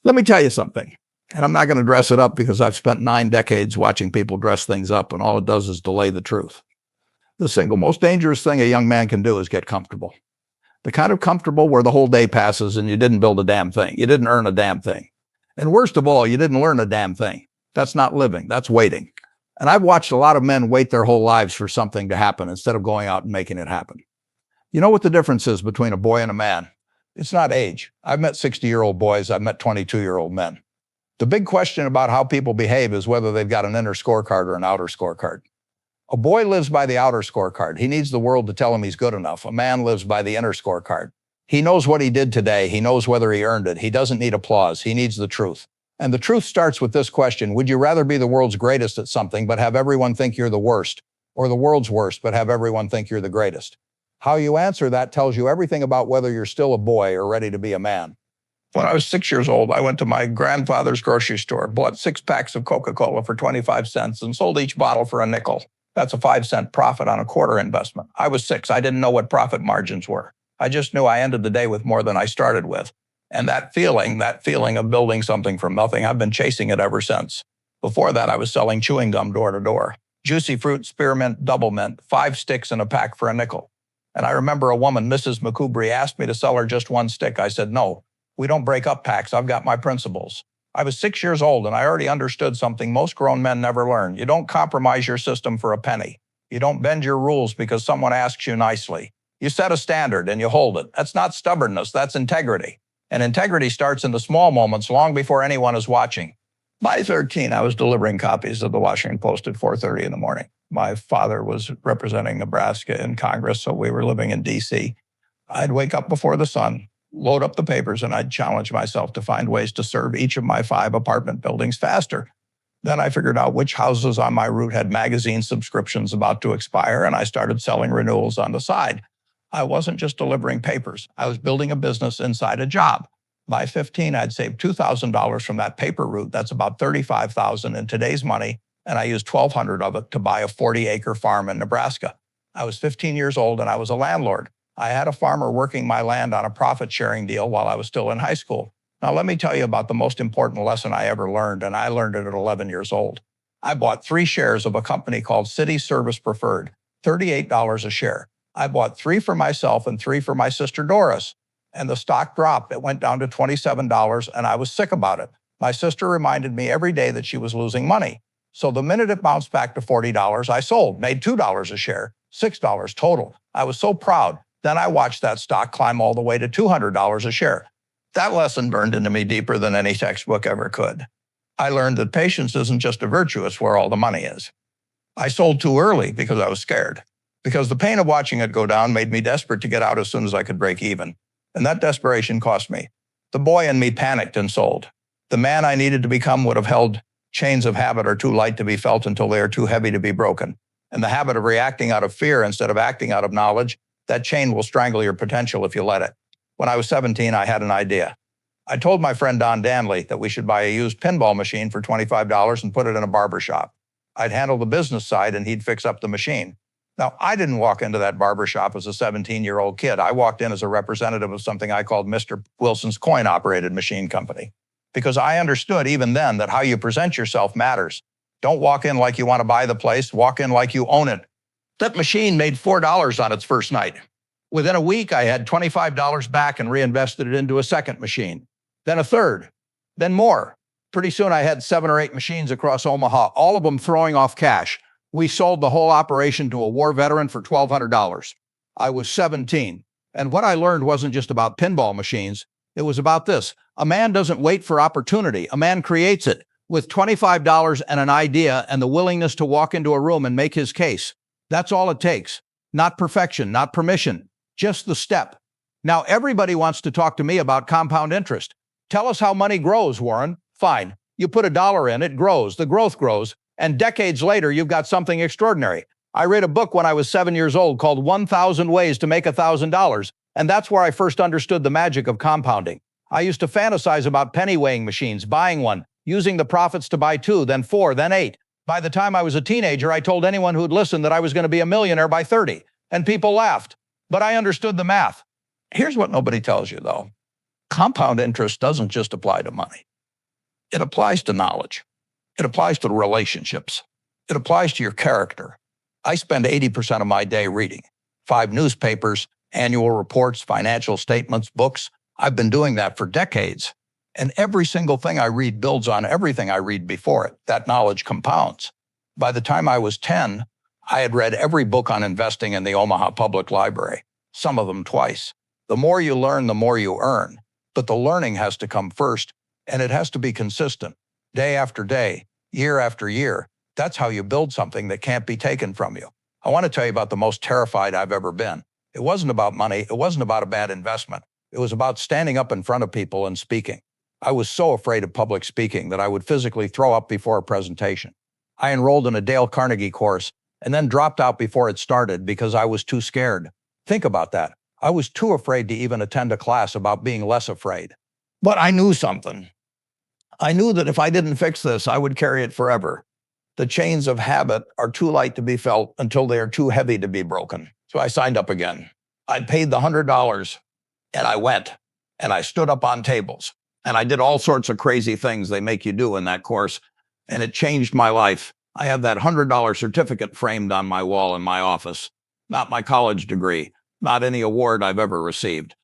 Let me tell you something, and I'm not going to dress it up because I've spent 9 decades watching people dress things up, and all it does is delay the truth. The single most dangerous thing a young man can do is get comfortable. The kind of comfortable where the whole day passes and you didn't build a damn thing. You didn't earn a damn thing. And worst of all, you didn't learn a damn thing. That's not living. That's waiting. And I've watched a lot of men wait their whole lives for something to happen instead of going out and making it happen. You know what the difference is between a boy and a man? It's not age. I've met 60-year-old boys. I've met 22-year-old men. The big question about how people behave is whether they've got an inner scorecard or an outer scorecard. A boy lives by the outer scorecard. He needs the world to tell him he's good enough. A man lives by the inner scorecard. He knows what he did today. He knows whether he earned it. He doesn't need applause. He needs the truth. And the truth starts with this question: would you rather be the world's greatest at something but have everyone think you're the worst, or the world's worst but have everyone think you're the greatest? How you answer that tells you everything about whether you're still a boy or ready to be a man. When I was 6 years old, I went to my grandfather's grocery store, bought 6 packs of Coca-Cola for 25 cents, and sold each bottle for a nickel. That's a 5-cent profit on a quarter investment. I was 6. I didn't know what profit margins were. I just knew I ended the day with more than I started with. And that feeling of building something from nothing, I've been chasing it ever since. Before that, I was selling chewing gum door to door. Juicy fruit, spearmint, double mint, 5 sticks in a pack for a nickel. And I remember a woman, Mrs. McCoubry, asked me to sell her just 1 stick. I said, no, we don't break up packs. I've got my principles. I was 6 years old and I already understood something most grown men never learn. You don't compromise your system for a penny. You don't bend your rules because someone asks you nicely. You set a standard and you hold it. That's not stubbornness, that's integrity. And integrity starts in the small moments long before anyone is watching. By 13, I was delivering copies of the Washington Post at 4:30 in the morning. My father was representing Nebraska in Congress, so we were living in D.C. I'd wake up before the sun, load up the papers, and I'd challenge myself to find ways to serve each of my 5 apartment buildings faster. Then I figured out which houses on my route had magazine subscriptions about to expire, and I started selling renewals on the side. I wasn't just delivering papers. I was building a business inside a job. By 15, I'd saved $2,000 from that paper route. That's about $35,000 in today's money, and I used $1,200 of it to buy a 40-acre farm in Nebraska. I was 15 years old, and I was a landlord. I had a farmer working my land on a profit-sharing deal while I was still in high school. Now, let me tell you about the most important lesson I ever learned, and I learned it at 11 years old. I bought 3 shares of a company called City Service Preferred, $38 a share. I bought 3 for myself and 3 for my sister Doris. And the stock dropped. It went down to $27, and I was sick about it. My sister reminded me every day that she was losing money. So the minute it bounced back to $40, I sold, made $2 a share, $6 total. I was so proud. Then I watched that stock climb all the way to $200 a share. That lesson burned into me deeper than any textbook ever could. I learned that patience isn't just a virtue, it's where all the money is. I sold too early because I was scared. Because the pain of watching it go down made me desperate to get out as soon as I could break even. And that desperation cost me. The boy in me panicked and sold. The man I needed to become would have held chains of habit are too light to be felt until they are too heavy to be broken. And the habit of reacting out of fear instead of acting out of knowledge, that chain will strangle your potential if you let it. When I was 17, I had an idea. I told my friend Don Danley that we should buy a used pinball machine for $25 and put it in a barber shop. I'd handle the business side and he'd fix up the machine. Now, I didn't walk into that barber shop as a 17-year-old kid. I walked in as a representative of something I called Mr. Wilson's coin-operated machine company. Because I understood even then that how you present yourself matters. Don't walk in like you want to buy the place. Walk in like you own it. That machine made $4 on its first night. Within a week, I had $25 back and reinvested it into a second machine. Then a third. Then more. Pretty soon, I had 7 or 8 machines across Omaha, all of them throwing off cash. We sold the whole operation to a war veteran for $1,200. I was 17. And what I learned wasn't just about pinball machines. It was about this. A man doesn't wait for opportunity. A man creates it with $25 and an idea and the willingness to walk into a room and make his case. That's all it takes. Not perfection, not permission, just the step. Now, everybody wants to talk to me about compound interest. Tell us how money grows, Warren. Fine. You put $1 in, it grows. The growth grows. And decades later, you've got something extraordinary. I read a book when I was 7 years old called 1,000 Ways to Make $1,000, and that's where I first understood the magic of compounding. I used to fantasize about penny weighing machines, buying one, using the profits to buy 2, then 4, then 8. By the time I was a teenager, I told anyone who'd listen that I was going to be a millionaire by 30, and people laughed. But I understood the math. Here's what nobody tells you, though. Compound interest doesn't just apply to money. It applies to knowledge. It applies to relationships. It applies to your character. I spend 80% of my day reading 5 newspapers, annual reports, financial statements, books. I've been doing that for decades. And every single thing I read builds on everything I read before it. That knowledge compounds. By the time I was 10, I had read every book on investing in the Omaha Public Library, some of them twice. The more you learn, the more you earn. But the learning has to come first, and it has to be consistent, day after day, year after year. That's how you build something that can't be taken from you. I want to tell you about the most terrified I've ever been. It wasn't about money. It wasn't about a bad investment. It was about standing up in front of people and speaking. I was so afraid of public speaking that I would physically throw up before a presentation. I enrolled in a Dale Carnegie course and then dropped out before it started because I was too scared. Think about that. I was too afraid to even attend a class about being less afraid. But I knew something. I knew that if I didn't fix this, I would carry it forever. The chains of habit are too light to be felt until they are too heavy to be broken. So I signed up again. I paid the $100 and I went and I stood up on tables and I did all sorts of crazy things they make you do in that course. And it changed my life. I have that $100 certificate framed on my wall in my office. Not my college degree, not any award I've ever received.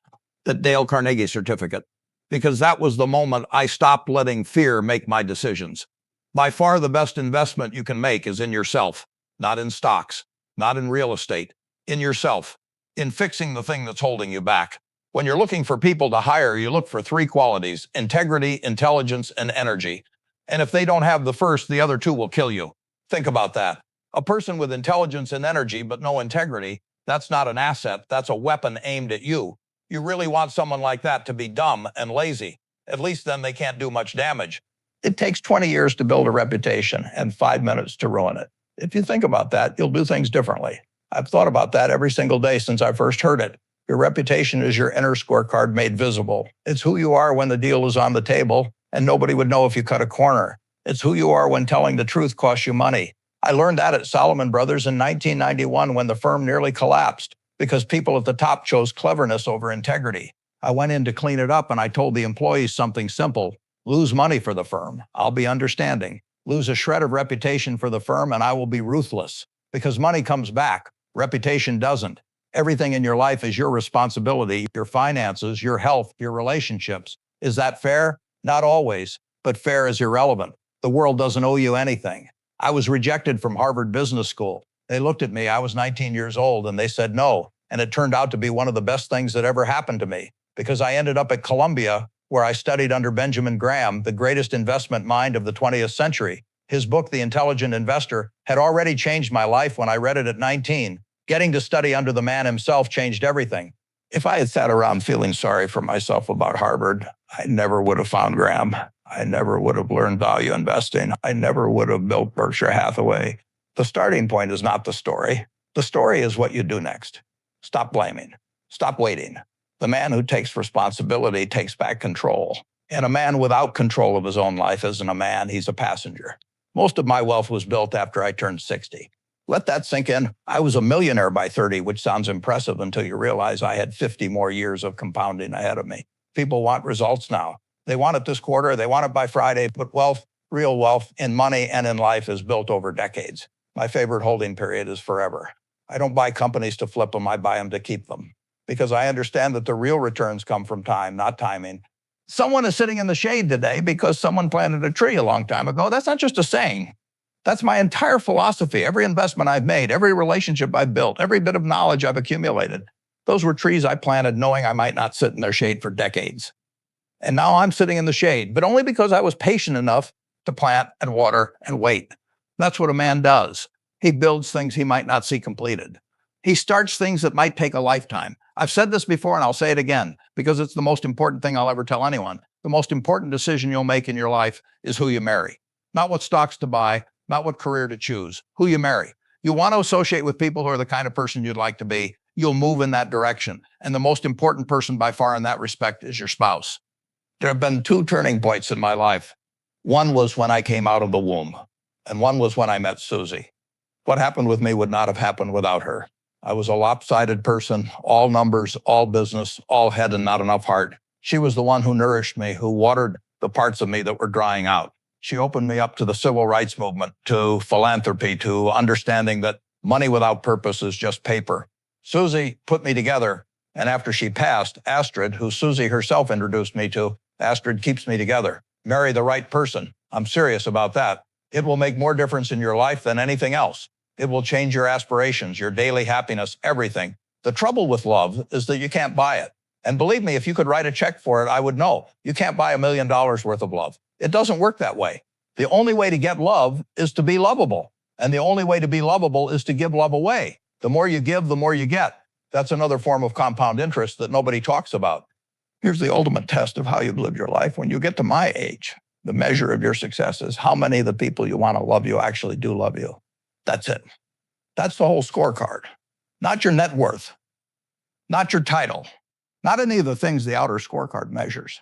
The Dale Carnegie certificate. Because that was the moment I stopped letting fear make my decisions. By far the best investment you can make is in yourself, not in stocks, not in real estate, in yourself, in fixing the thing that's holding you back. When you're looking for people to hire, you look for 3 qualities: integrity, intelligence, and energy. And if they don't have the first, the other 2 will kill you. Think about that. A person with intelligence and energy but no integrity, that's not an asset, that's a weapon aimed at you. You really want someone like that to be dumb and lazy. At least then they can't do much damage. It takes 20 years to build a reputation and 5 minutes to ruin it. If you think about that, you'll do things differently. I've thought about that every single day since I first heard it. Your reputation is your inner scorecard made visible. It's who you are when the deal is on the table and nobody would know if you cut a corner. It's who you are when telling the truth costs you money. I learned that at Salomon Brothers in 1991 when the firm nearly collapsed because people at the top chose cleverness over integrity. I went in to clean it up and I told the employees something simple: lose money for the firm, I'll be understanding. Lose a shred of reputation for the firm and I will be ruthless. Because money comes back, reputation doesn't. Everything in your life is your responsibility, your finances, your health, your relationships. Is that fair? Not always, but fair is irrelevant. The world doesn't owe you anything. I was rejected from Harvard Business School. They looked at me, I was 19 years old, and they said no. And it turned out to be one of the best things that ever happened to me, because I ended up at Columbia, where I studied under Benjamin Graham, the greatest investment mind of the 20th century. His book, The Intelligent Investor, had already changed my life when I read it at 19. Getting to study under the man himself changed everything. If I had sat around feeling sorry for myself about Harvard, I never would have found Graham. I never would have learned value investing. I never would have built Berkshire Hathaway. The starting point is not the story. The story is what you do next. Stop blaming. Stop waiting. The man who takes responsibility takes back control. And a man without control of his own life isn't a man, he's a passenger. Most of my wealth was built after I turned 60. Let that sink in. I was a millionaire by 30, which sounds impressive until you realize I had 50 more years of compounding ahead of me. People want results now. They want it this quarter, they want it by Friday, but wealth, real wealth in money and in life is built over decades. My favorite holding period is forever. I don't buy companies to flip them, I buy them to keep them. Because I understand that the real returns come from time, not timing. Someone is sitting in the shade today because someone planted a tree a long time ago. That's not just a saying. That's my entire philosophy. Every investment I've made, every relationship I've built, every bit of knowledge I've accumulated. Those were trees I planted knowing I might not sit in their shade for decades. And now I'm sitting in the shade, but only because I was patient enough to plant and water and wait. That's what a man does. He builds things he might not see completed. He starts things that might take a lifetime. I've said this before and I'll say it again because it's the most important thing I'll ever tell anyone. The most important decision you'll make in your life is who you marry. Not what stocks to buy, not what career to choose, who you marry. You want to associate with people who are the kind of person you'd like to be. You'll move in that direction. And the most important person by far in that respect is your spouse. There have been 2 turning points in my life. One was when I came out of the womb, and one was when I met Susie. What happened with me would not have happened without her. I was a lopsided person, all numbers, all business, all head and not enough heart. She was the one who nourished me, who watered the parts of me that were drying out. She opened me up to the civil rights movement, to philanthropy, to understanding that money without purpose is just paper. Susie put me together, and after she passed, Astrid, who Susie herself introduced me to, Astrid keeps me together. Marry the right person. I'm serious about that. It will make more difference in your life than anything else. It will change your aspirations, your daily happiness, everything. The trouble with love is that you can't buy it. And believe me, if you could write a check for it, I would know. You can't buy $1 million worth of love. It doesn't work that way. The only way to get love is to be lovable. And the only way to be lovable is to give love away. The more you give, the more you get. That's another form of compound interest that nobody talks about. Here's the ultimate test of how you've lived your life. When you get to my age, the measure of your success is how many of the people you want to love you actually do love you. That's it. That's the whole scorecard. Not your net worth, not your title, not any of the things the outer scorecard measures.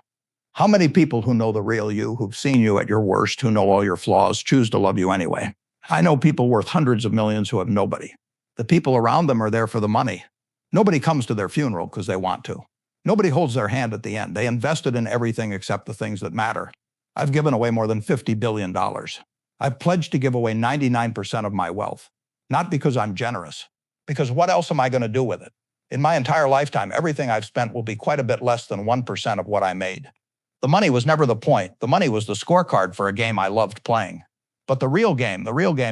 How many people who know the real you, who've seen you at your worst, who know all your flaws, choose to love you anyway? I know people worth hundreds of millions who have nobody. The people around them are there for the money. Nobody comes to their funeral because they want to. Nobody holds their hand at the end. They invested in everything except the things that matter. I've given away more than $50 billion. I've pledged to give away 99% of my wealth. Not because I'm generous, because what else am I going to do with it? In my entire lifetime, everything I've spent will be quite a bit less than 1% of what I made. The money was never the point. The money was the scorecard for a game I loved playing. But the real game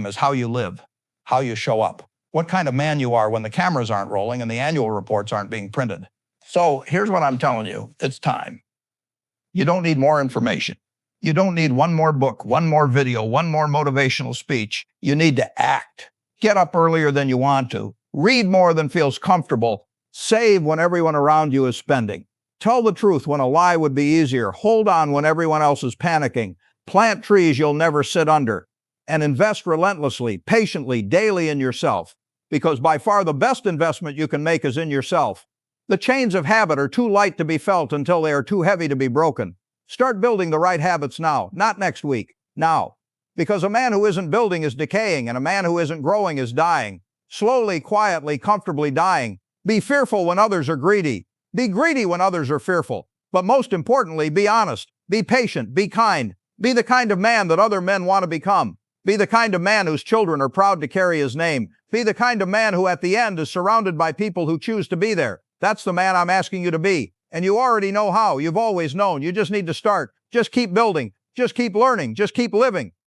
is how you live, how you show up, what kind of man you are when the cameras aren't rolling and the annual reports aren't being printed. So here's what I'm telling you. It's time. You don't need more information. You don't need one more book, one more video, one more motivational speech. You need to act. Get up earlier than you want to. Read more than feels comfortable. Save when everyone around you is spending. Tell the truth when a lie would be easier. Hold on when everyone else is panicking. Plant trees you'll never sit under. And invest relentlessly, patiently, daily in yourself. Because by far the best investment you can make is in yourself. The chains of habit are too light to be felt until they are too heavy to be broken. Start building the right habits now, not next week, now. Because a man who isn't building is decaying, and a man who isn't growing is dying. Slowly, quietly, comfortably dying. Be fearful when others are greedy. Be greedy when others are fearful. But most importantly, be honest. Be patient. Be kind. Be the kind of man that other men want to become. Be the kind of man whose children are proud to carry his name. Be the kind of man who at the end is surrounded by people who choose to be there. That's the man I'm asking you to be. And you already know how. You've always known. You just need to start. Just keep building. Just keep learning. Just keep living.